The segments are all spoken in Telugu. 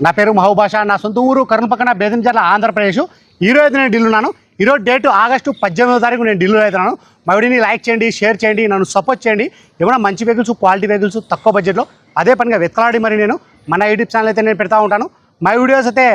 నా పేరు మహబూబాషా. నా సొంత ఊరు కర్నూలు పక్కన బేదంచెర్ల ఆంధ్రప్రదేశ్. ఈరోజు నేను ఢిల్లీ ఉన్నాను. ఈరోజు డేట్ ఆగస్టు 18వ తారీఖు నేను ఢిల్లీలో అవుతున్నాను. మా వీడియోని లైక్ చేయండి, షేర్ చేయండి, నన్ను సపోర్ట్ చేయండి. ఏమైనా మంచి వెహికల్స్, క్వాలిటీ వెహికల్స్ తక్కువ బడ్జెట్లో అదే పనిగా వెతకలాడి మరి నేను మన యూట్యూబ్ ఛానల్ అయితే నేను పెడతా ఉంటాను. మా వీడియోస్ అయితే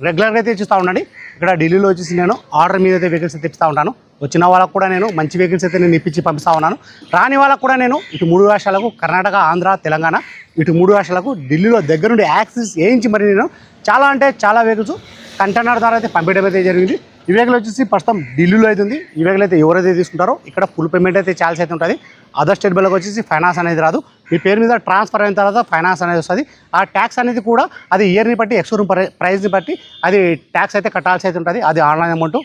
రెగ్యులర్గా అయితే చూస్తూ ఉండండి. ఇక్కడ ఢిల్లీలో వచ్చేసి నేను ఆర్డర్ మీద అయితే వెహికల్స్ అయితే ఇస్తూ ఉంటాను. వచ్చిన వాళ్ళకు కూడా నేను మంచి వెహికల్స్ అయితే నేను ఇప్పించి పంపిస్తూ ఉన్నాను. రాని వాళ్ళకు కూడా నేను ఇటు 3 రాష్ట్రాలకు కర్ణాటక, ఆంధ్ర, తెలంగాణ ఇటు 3 రాష్ట్రాలకు ఢిల్లీలో దగ్గరుండి యాక్సెస్ వేయించి మరి నేను చాలా అంటే చాలా వెహికల్స్ కంటైనర్ ద్వారా అయితే పంపించడం అయితే జరిగింది. ఈ వెహికల్ వచ్చేసి ప్రస్తుతం ఢిల్లీలో అవుతుంది. ఈ వెహికల్ అయితే ఎవరైతే తీసుకుంటారో ఇక్కడ ఫుల్ పేమెంట్ అయితే ఛార్జ్ అయితే ఉంటుంది. అదర్ స్టేట్ బిల్లకు వచ్చేసి ఫైనాన్స్ అనేది రాదు. మీ పేరు మీద ట్రాన్స్ఫర్ అయిన తర్వాత ఫైనాన్స్ అనేది వస్తుంది. ఆ ట్యాక్స్ అనేది కూడా అది ఇయర్ని బట్టి ఎక్స్షోరూమ్ ప్రైస్ని బట్టి అది ట్యాక్స్ అయితే కట్టాల్సి అయితే ఉంటుంది. అది ఆన్లైన్ అమౌంట్,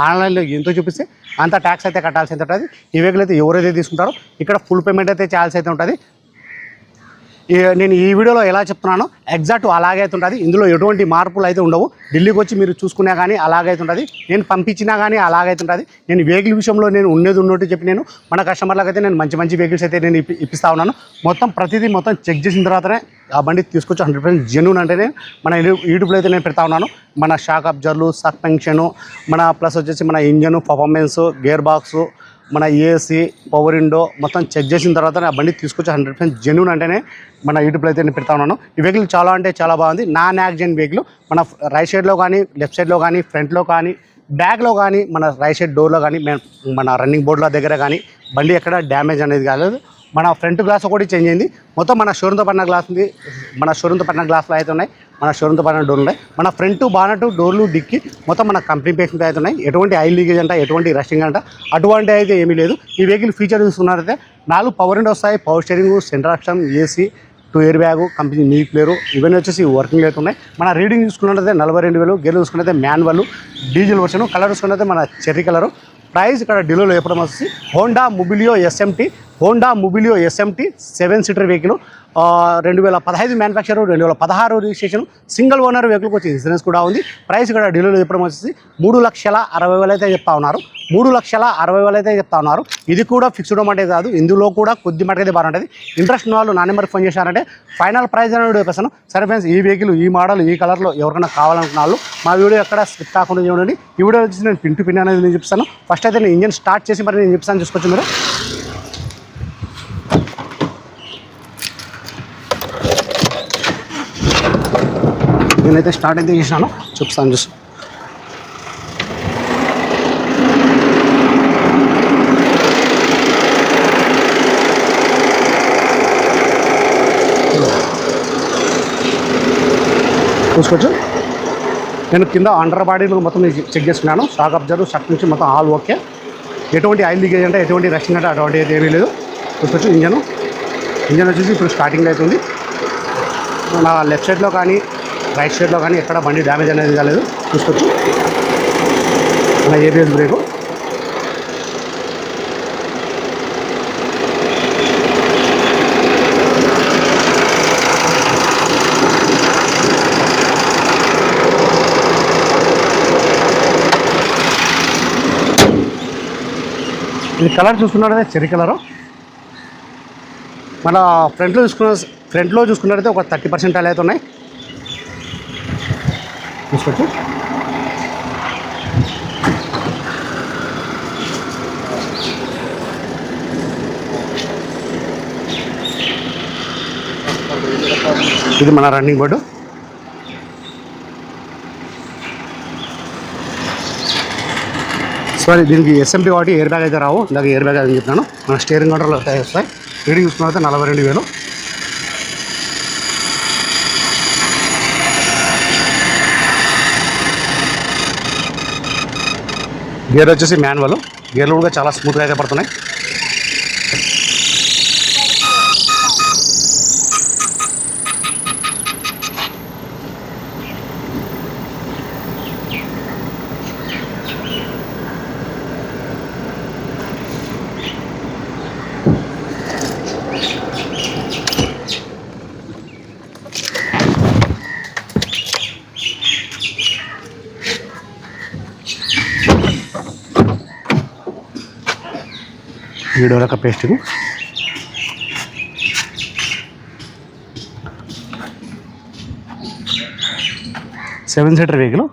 ఆన్లైన్లో ఎంతో చూపిస్తే అంత ట్యాక్స్ అయితే కట్టాల్సి అయితే ఉంటుంది. ఈ వెహికల్ అయితే ఎవరైతే తీసుకుంటారో ఇక్కడ ఫుల్ పేమెంట్ అయితే ఛార్జ్ అయితే ఉంటుంది. నేను ఈ వీడియోలో ఎలా చెప్తున్నానో ఎగ్జాక్ట్ అలాగే అయితే ఉంటుంది. ఇందులో ఎటువంటి మార్పులు అయితే ఉండవు. ఢిల్లీకి వచ్చి మీరు చూసుకున్నా కానీ అలాగైతే ఉంటుంది. నేను పంపించినా కానీ అలాగైతే ఉంటుంది. నేను వెహికల్ విషయంలో నేను ఉన్నట్టు చెప్పి నేను మన కస్టమర్లకు అయితే నేను మంచి వెహికల్స్ అయితే నేను ఇప్పిస్తా ఉన్నాను. ప్రతిదీ చెక్ చేసిన తర్వాతనే ఆ బండి తీసుకొచ్చి 100% జెన్యూన్ అంటేనే మన యూట్యూబ్లో అయితే నేను పెడతా ఉన్నాను. మన షాక్ అబ్జర్లు, సస్పెన్షను, మన ప్లస్ వచ్చేసి మన ఇంజను పర్ఫార్మెన్స్, గేర్ బాక్సు, మన ఏసీ, పవర్ విండో చెక్ చేసిన తర్వాత ఆ బండి తీసుకొచ్చి 100% జెన్యూన్ అంటేనే మన యూట్యూబ్లో అయితే నేను పెడతా ఉన్నాను. ఈ వెహికల్ చాలా అంటే చాలా బాగుంది. Non accident vehicle. మన రైట్ సైడ్లో కానీ, లెఫ్ట్ సైడ్లో కానీ, ఫ్రంట్లో కానీ, బ్యాక్లో కానీ, మన రైట్ సైడ్ డోర్లో కానీ, మన రన్నింగ్ బోర్డుల దగ్గర కానీ బండి ఎక్కడ డ్యామేజ్ అనేది కాలేదు. మన ఫ్రంట్ గ్లాస్ ఒకటి చేంజ్ అయింది. మన షోరూమ్తో పడిన గ్లాస్ ఉంది. మన షోరూమ్తో పడిన గ్లాసులు అయితే ఉన్నాయి. మన షోరూమ్తో పడిన డోర్లు ఉన్నాయి. మన ఫ్రంట్ బానట్, డోర్లు, డిక్కి మన కంపెనీ పేషెంట్ అయితే ఉన్నాయి. ఎటువంటి ఆయిల్ లీకేజ్ అంట, ఎటువంటి రషింగ్ అంట అటువంటి అయితే ఏమీ లేదు. ఈ వెహికల్ ఫీచర్ చూసుకున్నారైతే 4 పవర్ విండో వస్తాయి. Power steering, centre option, AC, 2 air bag, company నీ ప్లేయరు ఇవన్నీ వచ్చేసి వర్కింగ్ అయితే ఉన్నాయి. మన రీడింగ్ చూసుకున్నట్లయితే 42,000. గేర్లు చూసుకున్నట్లయితే మాన్యువల్, డీజిల్ వర్షన్. కలర్ చూసుకున్నట్లయితే మన చెర్రీ కలరు. ప్రైస్ ఇక్కడ ఢిల్లీలో చెప్పడం వచ్చేసి Honda Mobilio SMT 7 seater vehicle. 2015 manufacture, 2016 registration, single owner వెహికల్కి వచ్చి ఇన్సూరెన్స్ కూడా ఉంది. ప్రైస్ ఇక్కడ ఢిల్లీలో చెప్పడం వచ్చేసి 3,60,000 అయితే చెప్తా ఉన్నారు. 3,60,000 అయితే చెప్తా ఉన్నారు. ఇది కూడా ఫిక్స్డ్ అమౌంట్ కాదు. ఇందులో కూడా కొద్ది మటుకైతే బాగుంటుంది. ఇంట్రెస్ట్ ఉన్న వాళ్ళు నా నెంబర్కి ఫోన్ చేశారంటే ఫైనల్ ప్రైస్ అనేది చెప్పేస్తాను. సరే ఫ్రెండ్స్, ఈ వెహికల్, ఈ మోడల్, ఈ కలర్లో ఎవరికైనా కావాలనుకున్న వాళ్ళు మా వీడియో ఎక్కడ స్కిప్ కాకుండా చూడండి. ఈ వీడియో వచ్చి నేను పిన్ టు పిన్ అనేది నేను చెప్తాను. ఫస్ట్ అయితే నేను ఇంజన్ స్టార్ట్ చేసి మరి నేను చెప్తాను, చూసుకోవచ్చు మీరు. నేనైతే స్టార్ట్ అయితే చేసినాను, చూపిస్తాను చూసి. చూసుకోవచ్చు. నేను కింద అండర్ బాడీలో చెక్ చేసుకున్నాను. షాక్ అబ్జర్వ్, షాక్ నుంచి ఆల్ ఓకే. ఎటువంటి ఆయిల్ లీకేజ్ అంటే, ఎటువంటి రషింగ్ అంటే అటువంటి అయితే ఏమీ లేదు. చూసుకోవచ్చు. ఇంజన్ వచ్చేసి ఇప్పుడు స్టార్టింగ్లో అవుతుంది. నా లెఫ్ట్ సైడ్లో కానీ, రైట్ సైడ్లో కానీ ఎక్కడ బండి డ్యామేజ్ అనేది కాలేదు. చూసుకోవచ్చు. నా ఏబిఎస్ బ్రేకు. ఇది కలర్ చూసుకున్నట్టయితే చెర్రీ కలరు. మన ఫ్రంట్లో చూసుకున్నట్టయితే ఒక 30% అలా అయితే ఉన్నాయి. చూసుకోవచ్చు. ఇది మన రన్నింగ్ బోర్డు. సారీ, దీనికి ఎస్ఎంటీ వాటి ఎయిర్ బ్యాగ్ అయితే రావు. ఇందాక ఎయిర్ బ్యాగ్ అని చెప్తాను. మన స్టీరింగ్ కంట్రోల్ అయితే వస్తాయి. రీడింగ్ చూసుకున్నైతే 42,000. గేర్ వచ్చేసి మాన్యువల్. గేర్లు కూడా చాలా స్మూత్గా అయితే పడుతున్నాయి. వీడియో రక పేస్టింగ్. Seven seater vehicle.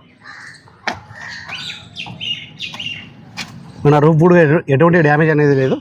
మన రూఫ్ కూడా ఎటువంటి డ్యామేజ్ అనేది లేదు.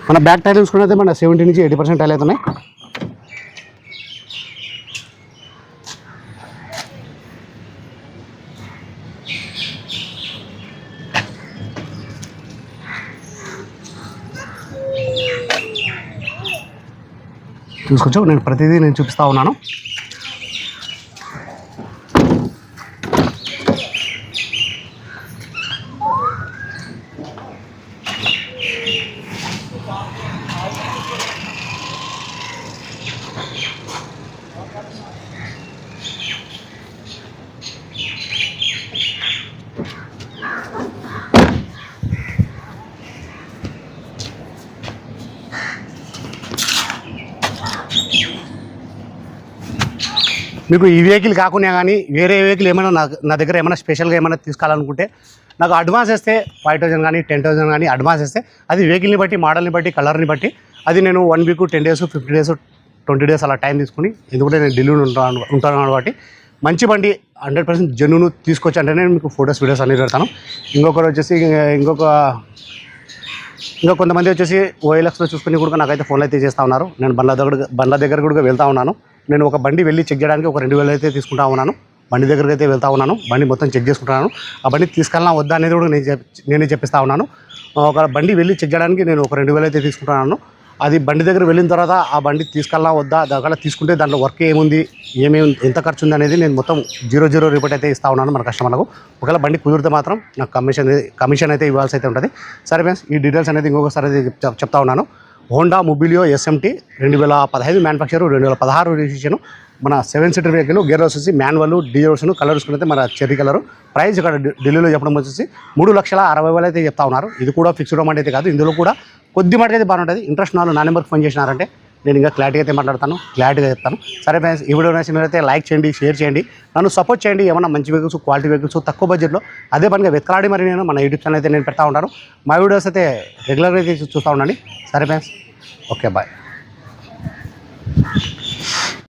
మన బ్యాక్ టైర్ చూసుకున్నైతే మన 70 నుంచి 80% టైర్లు అవుతున్నాయి. చూసుకోవచ్చు, నేను ప్రతిదీ నేను చూపిస్తూ ఉన్నాను. మీకు ఈ వెహికల్ కాకుండా కానీ వేరే వెహికల్ ఏమైనా నా దగ్గర ఏమైనా స్పెషల్గా ఏమైనా తీసుకోవాలనుకుంటే నాకు అడ్వాన్స్ వేస్తే 5,000 కానీ 10,000 కానీ అడ్వాన్స్ వేస్తే అది వెహికల్ని బట్టి, మోడల్ని బట్టి, కలర్ని బట్టి అది నేను 1 వీక్ 10 డేస్ 50 డేస్ 20 డేస్ అలా టైం తీసుకుని, ఎందుకంటే నేను ఢిల్లీలో ఉంటాను కాబట్టి మంచి బండి 100% జెన్యూన్ తీసుకొచ్చి అంటే నేను మీకు ఫొటోస్ వీడియోస్ అన్నీ పెడతాను. ఇంకొకరు వచ్చేసి ఇంకా కొంతమంది వచ్చేసి OLXలో చూసుకుని కూడా నాకైతే ఫోన్లు అయితే చేస్తూ ఉన్నారు. నేను బండ్ల దగ్గర కూడా వెళ్తూ ఉన్నాను. నేను ఒక బండి వెళ్ళి చెక్ చేయడానికి ఒక 2,000 అయితే తీసుకుంటా ఉన్నాను. బండి దగ్గరికి అయితే వెళ్తూ ఉన్నాను. బండి మొత్తం చెక్ చేసుకుంటున్నాను. ఆ బండి తీసుకెళ్ళినా వద్దా అనేది కూడా నేనే చెప్పిస్తూ ఉన్నాను. ఒక బండి వెళ్ళి చెక్ చేయడానికి నేను ఒక 2,000 అయితే తీసుకుంటున్నాను. అది బండి దగ్గర వెళ్ళిన తర్వాత ఆ బండి తీసుకెళ్ళినా వద్దా, దానివల్ల తీసుకుంటే దాంట్లో వర్క్ ఏముంది, ఎంత ఖర్చు ఉంది అనేది నేను మొత్తం 0 రిపోర్ట్ అయితే ఇస్తూ ఉన్నాను మన కస్టమర్లకు. ఒకవేళ బండి కుదిరితే మాత్రం నాకు కమిషన్ అయితే ఇవ్వాల్సి అయితే ఉంటుంది. సరే ఫ్రెండ్స్, ఈ డీటెయిల్స్ అనేది ఇంకొకసారి అయితే చెప్తా ఉన్నాను. Honda Mobilio SMT 2015 manufacture, 2016 registration. మన 7 సీటర్ వెహికల్, గేర్ వచ్చేసి మాన్యువల్, డీజల్ వర్షన్, కలర్ చూసుకుంటే మన చెర్రీ కలర్. ప్రైస్ ఇక్కడ ఢిల్లీలో చెప్పడం వచ్చేసి 3,60,000 అయితే చెప్తా ఉన్నారు. ఇది కూడా ఫిక్స్డ్ అమౌంట్ అయితే కాదు, ఇందులో కూడా కొద్ది మటుకు అయితే బాగుంటుంది. ఇంట్రెస్ట్ నా నెంబర్కి ఫోన్ చేసినారంటే నేను ఇంకా క్లారిటీ అయితే మాట్లాడతాను, క్లారిటీగా చెప్తాను. సరే ఫ్రెండ్స్, ఈ వీడియో నచ్చినట్లయితే లైక్ చేయండి, షేర్ చేయండి, నన్ను సపోర్ట్ చేయండి. ఏమన్నా మంచి వెహికల్స్, క్వాలిటీ వెహికల్స్ తక్కువ బడ్జెట్లో అదే పనిగా వెతకాడి మరి నేను మన యూట్యూబ్ ఛానల్ అయితే నేను పెడతా ఉంటాను. మా వీడియోస్ అయితే రెగ్యులర్గా అయితే చూస్తూ ఉండండి. సరే ఫ్రెండ్స్, ఓకే, బాయ్.